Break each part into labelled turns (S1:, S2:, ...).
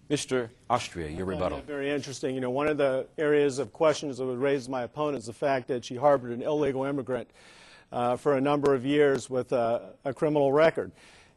S1: Mr. Austria, your rebuttal.
S2: Very interesting. You know, one of the areas of questions that was raised by my opponent is the fact that she harbored an illegal immigrant for a number of years with a criminal record.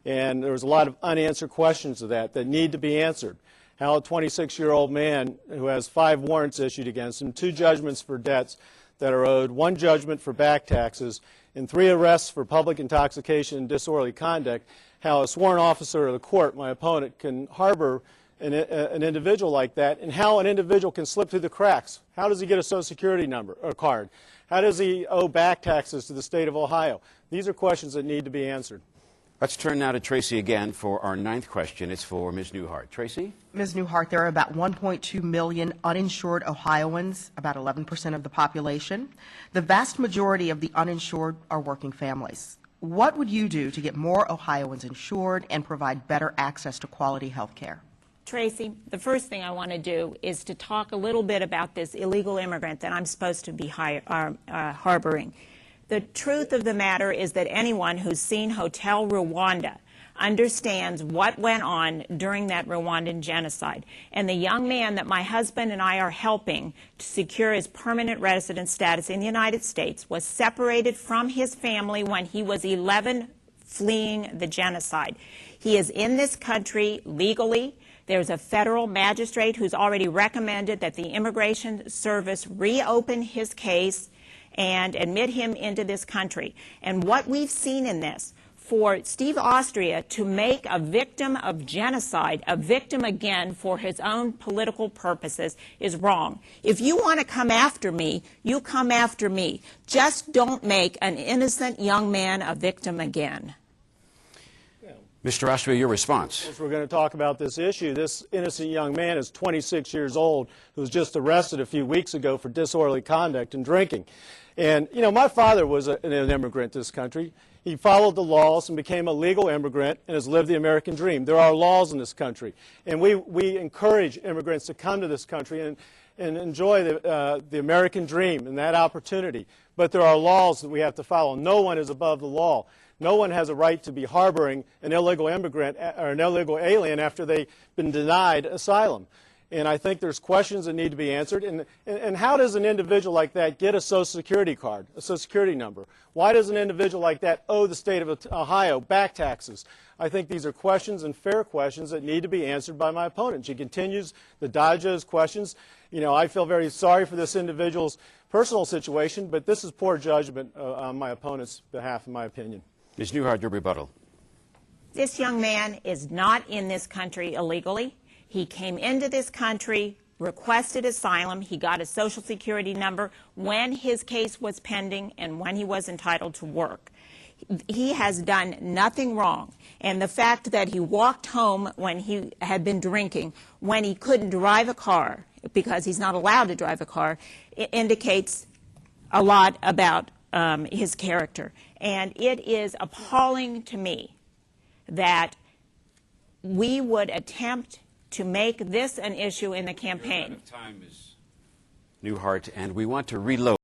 S2: And there was a lot of unanswered questions to that need to be answered. How a 26-year-old man who has 5 warrants issued against him, 2 judgments for debts that are owed, 1 judgment for back taxes, and 3 arrests for public intoxication and disorderly conduct, how a sworn officer of the court, my opponent, can harbor an individual like that, and how an individual can slip through the cracks. How does he get a Social Security number or card? How does he owe back taxes to the state of Ohio? These are questions that need to be answered.
S1: Let's turn now to Tracy again for our 9th question. It's for Ms. Newhart. Tracy?
S3: Ms. Newhart, there are about 1.2 million uninsured Ohioans, about 11% of the population. The vast majority of the uninsured are working families. What would you do to get more Ohioans insured and provide better access to quality health care?
S4: Tracy, the first thing I want to do is to talk a little bit about this illegal immigrant that I'm supposed to be harboring. The truth of the matter is that anyone who's seen Hotel Rwanda understands what went on during that Rwandan genocide. And the young man that my husband and I are helping to secure his permanent resident status in the United States was separated from his family when he was 11, fleeing the genocide. He is in this country legally. There's a federal magistrate who's already recommended that the Immigration Service reopen his case and admit him into this country. And what we've seen in this, for Steve Austria to make a victim of genocide a victim again for his own political purposes is wrong. If you want to come after me, you come after me. Just don't make an innocent young man a victim again.
S1: Mr. Austria, your response.
S2: If we're going to talk about this issue, this innocent young man is 26 years old who was just arrested a few weeks ago for disorderly conduct and drinking. And, you know, my father was an immigrant to this country. He followed the laws and became a legal immigrant and has lived the American dream. There are laws in this country. And we encourage immigrants to come to this country and enjoy the American dream and that opportunity. But there are laws that we have to follow. No one is above the law. No one has a right to be harboring an illegal immigrant or an illegal alien after they've been denied asylum. And I think there's questions that need to be answered. And how does an individual like that get a Social Security card, a Social Security number? Why does an individual like that owe the state of Ohio back taxes? I think these are questions and fair questions that need to be answered by my opponent. She continues to dodge those questions. You know, I feel very sorry for this individual's personal situation, but this is poor judgment on my opponent's behalf, in my opinion.
S1: Ms. Newhart, your rebuttal.
S4: This young man is not in this country illegally. He came into this country, requested asylum. He got a Social Security number when his case was pending and when he was entitled to work. He has done nothing wrong. And the fact that he walked home when he had been drinking, when he couldn't drive a car, because he's not allowed to drive a car, it indicates a lot about his character. And it is appalling to me that we would attempt to make this an issue in the campaign.
S1: We're out of time, Ms. Newhart, and we want to reload.